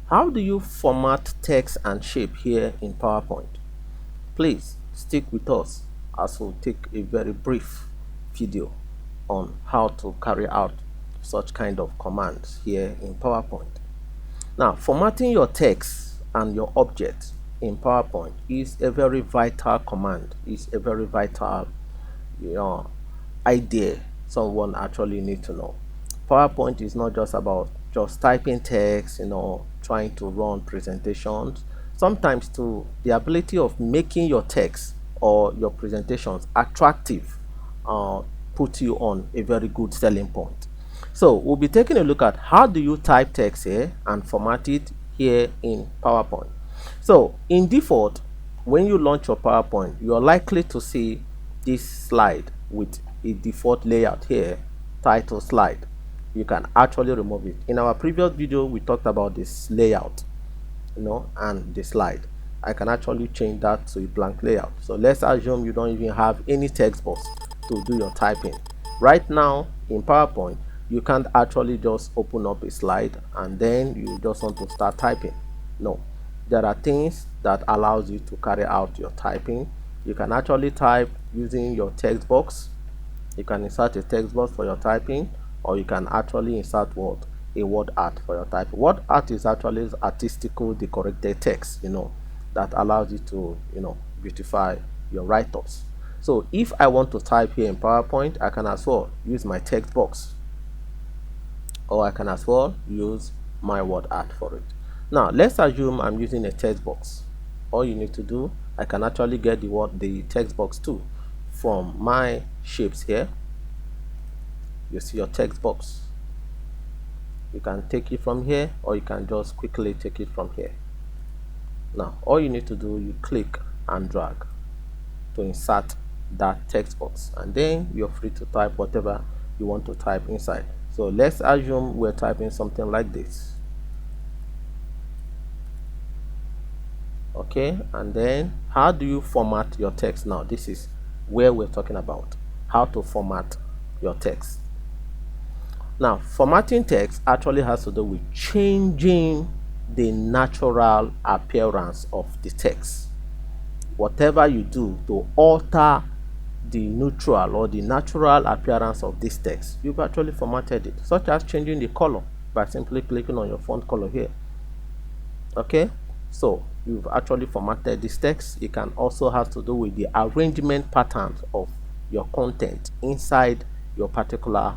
How do you format text and shape here in PowerPoint? Please stick with us as we'll take a very brief video on how to carry out such kind of commands here in PowerPoint. Now, formatting your text and your objects in PowerPoint is a very vital command, is a very vital idea someone actually need to know. PowerPoint is not just about just typing text, trying to run presentations. Sometimes to the ability of making your text or your presentations attractive put you on a very good selling point. So we'll be taking a look at how do you type text here and format it here in PowerPoint. So in default, when you launch your PowerPoint, you're likely to see this slide with a default layout here, title slide. You can actually remove it. In our previous video, we talked about this layout, and the slide. I can actually change that to a blank layout. So let's assume you don't even have any text box to do your typing. Right now in PowerPoint, you can't actually just open up a slide and then you just want to start typing. No, there are things that allows you to carry out your typing. You can actually type using your text box. You can insert a text box for your typing, or you can actually insert what? A word art for your typing. Word art is actually artistical decorated text, that allows you to, beautify your write-ups. So if I want to type here in PowerPoint, I can as well use my text box, or I can as well use my word art for it. Now let's assume I'm using a text box. All you need to do, I can actually get the text box too from my shapes here. You see your text box. You can take it from here, or you can just quickly take it from here. Now all you need to do, you click and drag to insert that text box, and then you're free to type whatever you want to type inside. So let's assume we're typing something like this. Okay, and then how do you format your text? Now this is where we're talking about how to format your text. Now formatting text actually has to do with changing the natural appearance of the text. Whatever you do to alter the neutral or the natural appearance of this text, you've actually formatted it, such as changing the color by simply clicking on your font color here. Okay, so you've actually formatted this text. It can also have to do with the arrangement patterns of your content inside your particular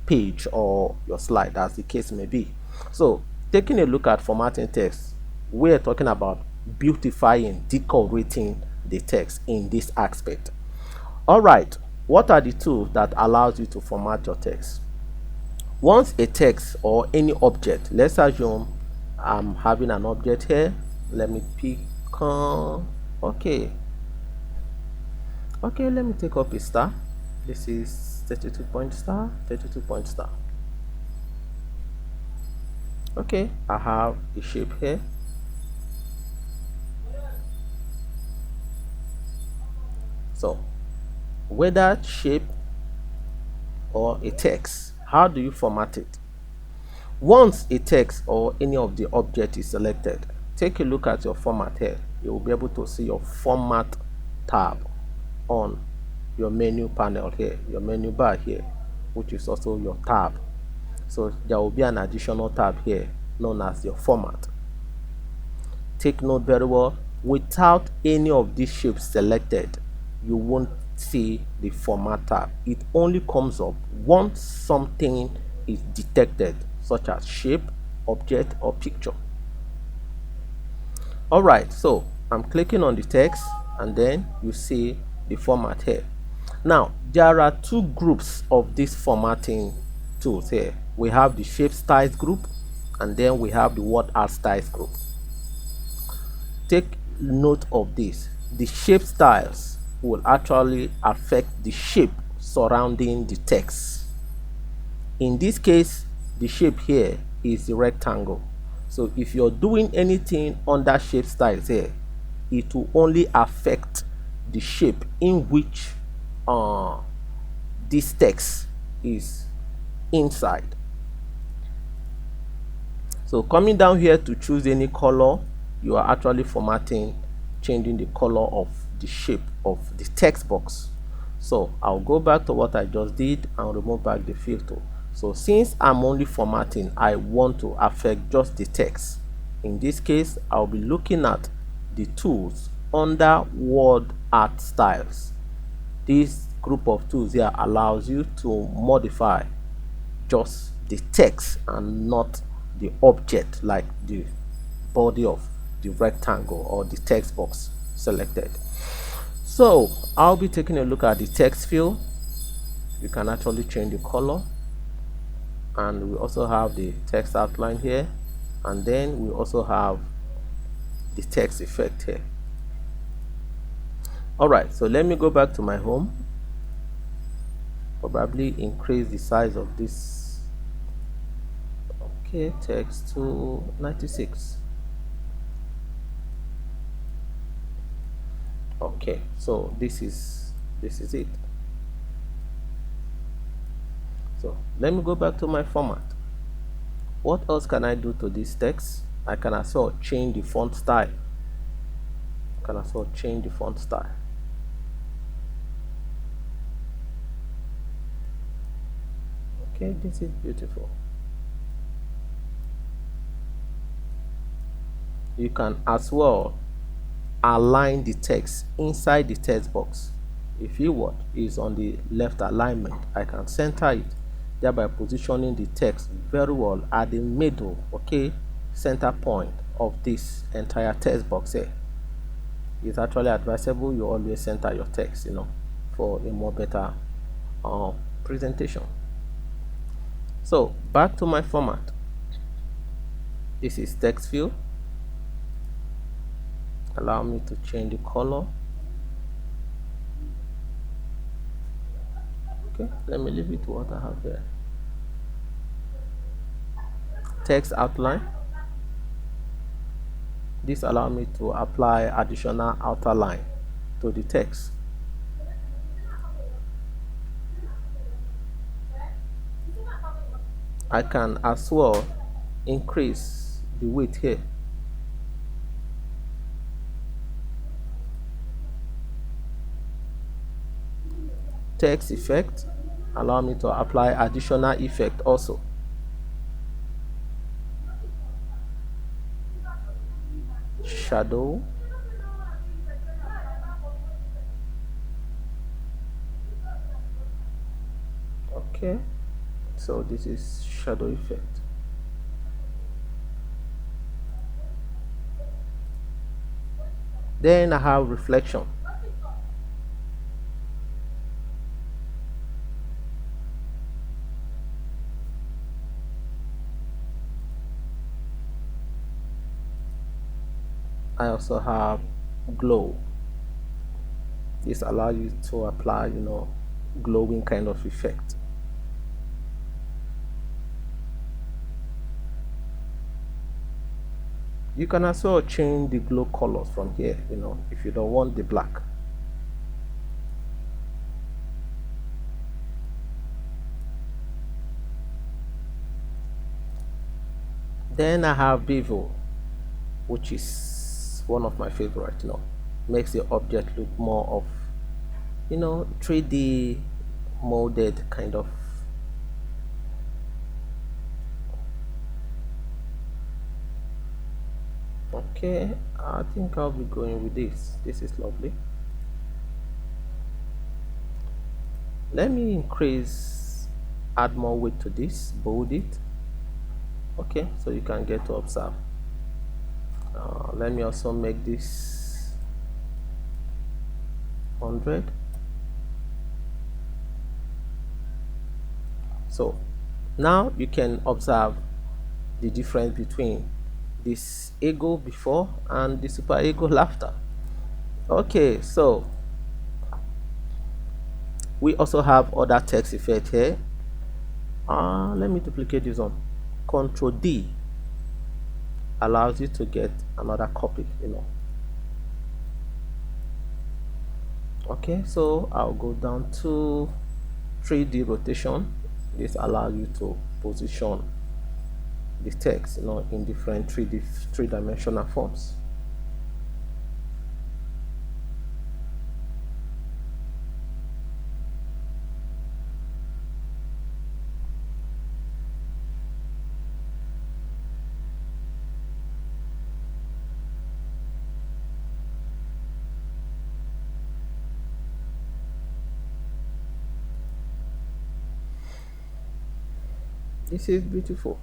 page or your slide, as the case may be. So taking a look at formatting text, we're talking about beautifying, decorating the text in this aspect. All right, what are the tools that allows you to format your text? Once a text or any object, let's assume I'm having an object here. Let me pick okay, let me take up a star. This is 32 point star, 32 point star. Okay, I have a shape here. So whether shape or a text, how do you format it? Once a text or any of the object is selected, take a look at your format here. You will be able to see your format tab on your menu panel here, your menu bar here, which is also your tab. So there will be an additional tab here known as your format. Take note very well, without any of these shapes selected, you won't see the format tab. It only comes up once something is detected, such as shape, object, or picture. All right, so I'm clicking on the text, and then you see the format here. Now there are two groups of these formatting tools here. We have the shape styles group, and then we have the word art styles group. Take note of this. The shape styles will actually affect the shape surrounding the text. In this case, the shape here is the rectangle. So if you're doing anything under shape styles here, it will only affect the shape in which this text is inside. So coming down here to choose any color, you are actually formatting, changing the color of the shape of the text box. So I'll go back to what I just did and remove back the filter. So since I'm only formatting, I want to affect just the text. In this case, I'll be looking at the tools under word art styles. This group of tools here allows you to modify just the text and not the object, like the body of the rectangle or the text box selected. So I'll be taking a look at the text field. You can actually change the color, and we also have the text outline here, and then we also have the text effect here. All right, so let me go back to my home, probably increase the size of this, okay, text to 96. Okay, so this is it. So let me go back to my format. What else can I do to this text? I can as well change the font style. Okay, this is beautiful. You can as well align the text inside the text box. If you want is on the left alignment, I can center it, thereby positioning the text very well at the middle, okay, center point of this entire text box here. It's actually advisable you always center your text, for a more better presentation. So back to my format. This is text field. Allow me to change the color. Okay, let me leave it to what I have here. Text outline. This allows me to apply additional outer line to the text. I can as well increase the width here. Text effect allow me to apply additional effect also. Shadow. Okay, so this is shadow effect. Then I have reflection. I also have glow. This allows you to apply, glowing kind of effect. You can also change the glow colors from here, if you don't want the black. Then I have bevel, which is one of my favorite, makes the object look more of, 3D molded kind of. Okay, I think I'll be going with this. This is lovely. Let me add more weight to this, bold it. Okay, so you can get to observe. Let me also make this 100. So now you can observe the difference between this ego before and the super ego after. Okay, so we also have other text effect here. Let me duplicate this one. Control D allows you to get another copy, Okay, so I'll go down to 3D rotation. This allows you to position the text, in different three-dimensional forms. This is beautiful.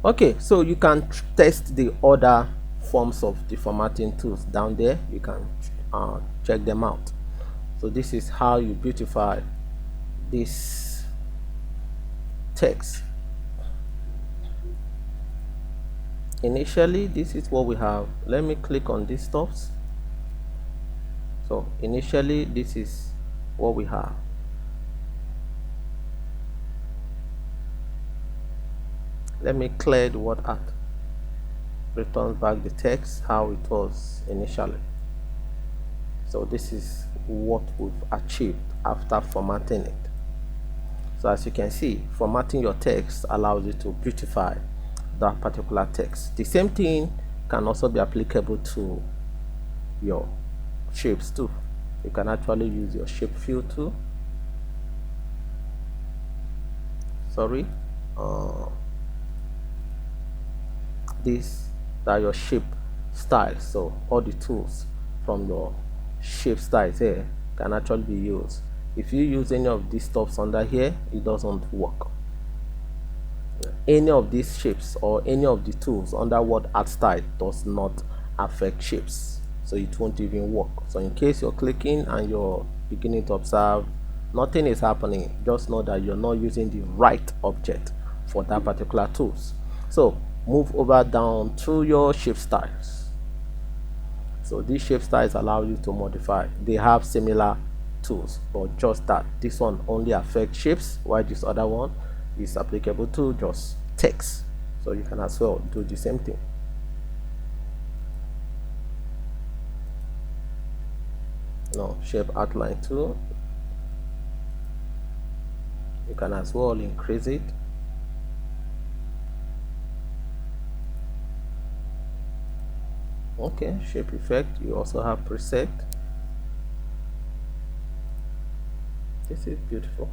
Okay, so you can test the other forms of the formatting tools down there. You can check them out. So this is how you beautify this text. Initially, this is what we have. Let me click on these stuffs. So initially, this is what we have. Let me clear the word art. Returns back the text how it was initially. So this is what we've achieved after formatting it. So as you can see, formatting your text allows you to beautify that particular text. The same thing can also be applicable to your shapes too. You can actually use your shape fill tool. These are your shape styles. So all the tools from your shape styles here can actually be used. If you use any of these stuffs under here, it doesn't work. Any of these shapes or any of the tools under word art style does not affect shapes, so it won't even work. So in case you're clicking and you're beginning to observe nothing is happening, just know that you're not using the right object for that particular tools. So move over down to your shape styles. So these shape styles allow you to modify. They have similar tools, but just that this one only affects shapes, while this other one is applicable to just text. So you can as well do the same thing. Shape outline tool, you can as well increase it. Okay, shape effect, you also have preset. This is beautiful.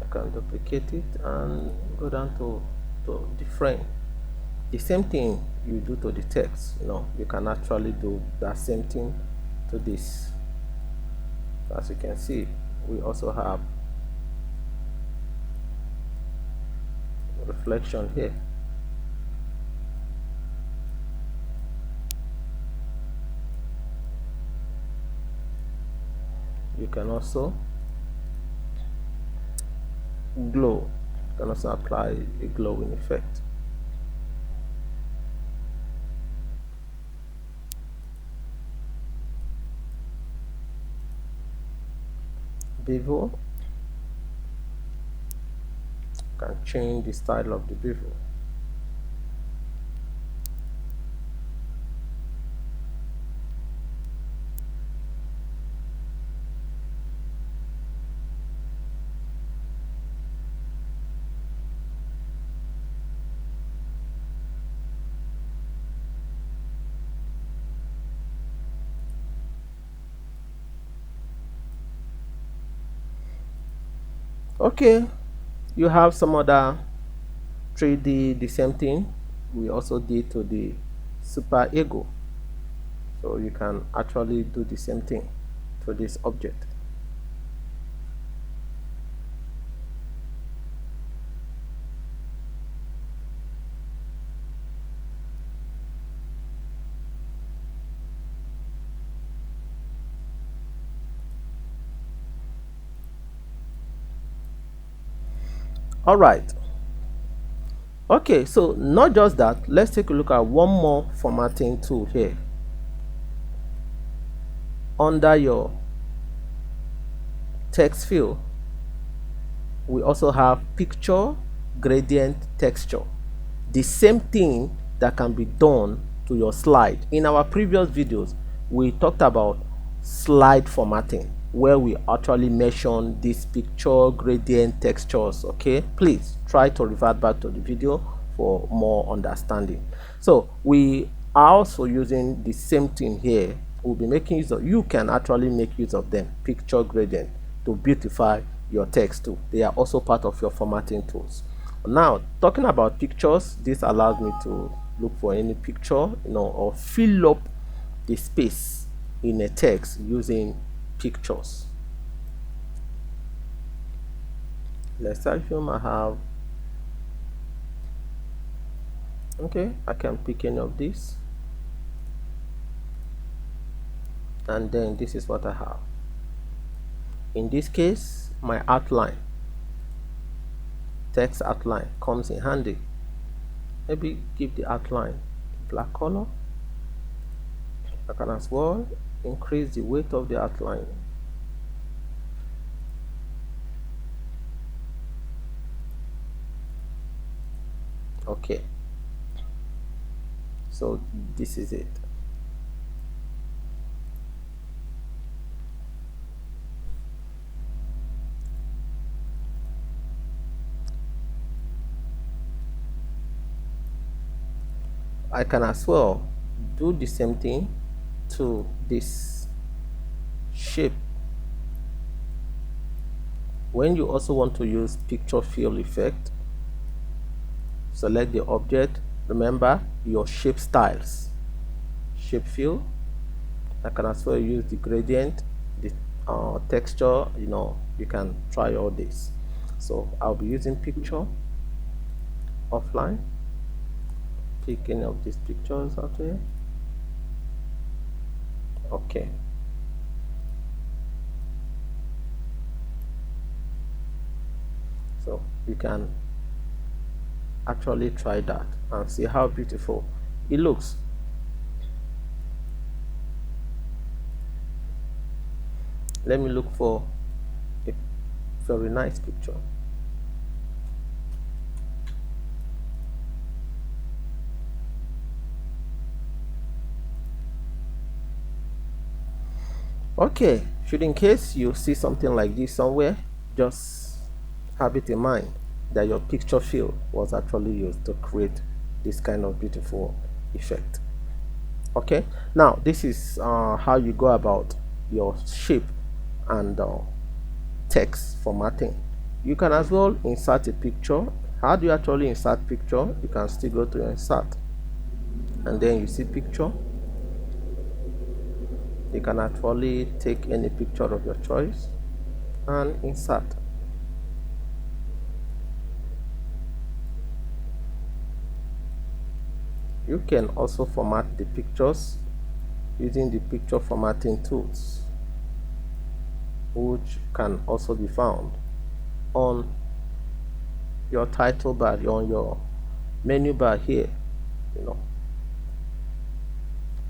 I can duplicate it and go down to the frame. The same thing you do to the text, you can actually do that same thing to this. As you can see, we also have reflection here. You can also glow. You can also apply a glowing effect. Bevel, can change the style of the bevel. Okay, you have some other 3D, the same thing we also did to the super ego. So you can actually do the same thing to this object. All right. Okay, so not just that, let's take a look at one more formatting tool here. Under your text field, we also have picture gradient texture. The same thing that can be done to your slide. In our previous videos, we talked about slide formatting. where we actually mention this picture gradient textures. Okay, please try to revert back to the video for more understanding. So we are also using the same thing here. We'll be making use of, you can actually make use of them, picture gradient, to beautify your text too. They are also part of your formatting tools. Now, talking about pictures, this allows me to look for any picture, or fill up the space in a text using pictures. Let's assume I have, okay, I can pick any of these, and then this is what I have. In this case, my outline, text outline, comes in handy. Maybe give the outline black color. I can as well increase the weight of the outline. Okay, so this is it. I can as well do the same thing to this shape. When you also want to use picture fill effect, select the object. Remember your shape styles, shape fill. I can as well use the gradient, the texture. You can try all this. So I'll be using picture offline. Pick any of these pictures out here. Okay, so you can actually try that and see how beautiful it looks. Let me look for a very nice picture. Okay, should in case you see something like this somewhere, just have it in mind that your picture fill was actually used to create this kind of beautiful effect. Okay, now this is how you go about your shape and text formatting. You can as well insert a picture. How do you actually insert picture? You can still go to your insert, and then you see picture. You can actually take any picture of your choice and insert. You can also format the pictures using the picture formatting tools, which can also be found on your title bar, on your menu bar here.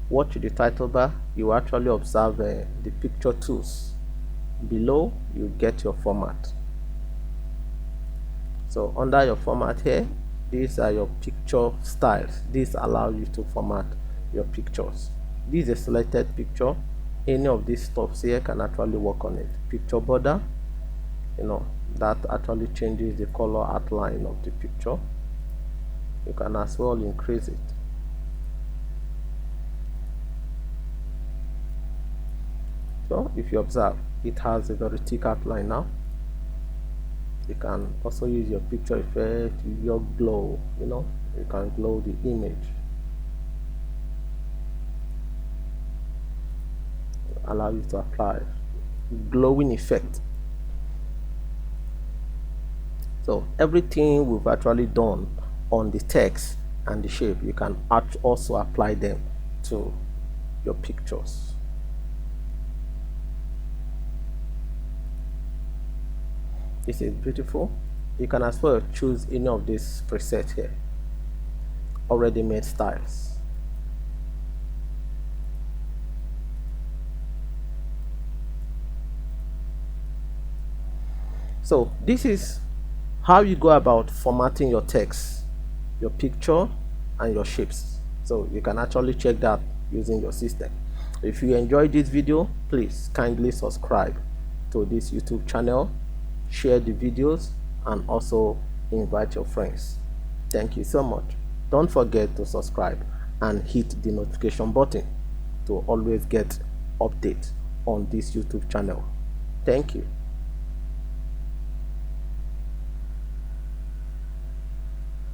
Watch the title bar, you actually observe the picture tools. Below you get your format. So under your format here, these are your picture styles. These allow you to format your pictures. This is a selected picture. Any of these stuffs here can actually work on it. Picture border, that actually changes the color outline of the picture. You can as well increase it. So if you observe, it has a very thick outline now. You can also use your picture effect, your glow, you can glow the image. Allow you to apply glowing effect. So everything we've actually done on the text and the shape, you can also apply them to your pictures. This is beautiful. You can as well choose any of these presets here, already made styles. So this is how you go about formatting your text, your picture, and your shapes. So you can actually check that using your system. If you enjoyed this video, please kindly subscribe to this YouTube channel, share the videos, and also invite your friends. Thank you so much. Don't forget to subscribe and hit the notification button to always get updates on this YouTube channel. Thank you.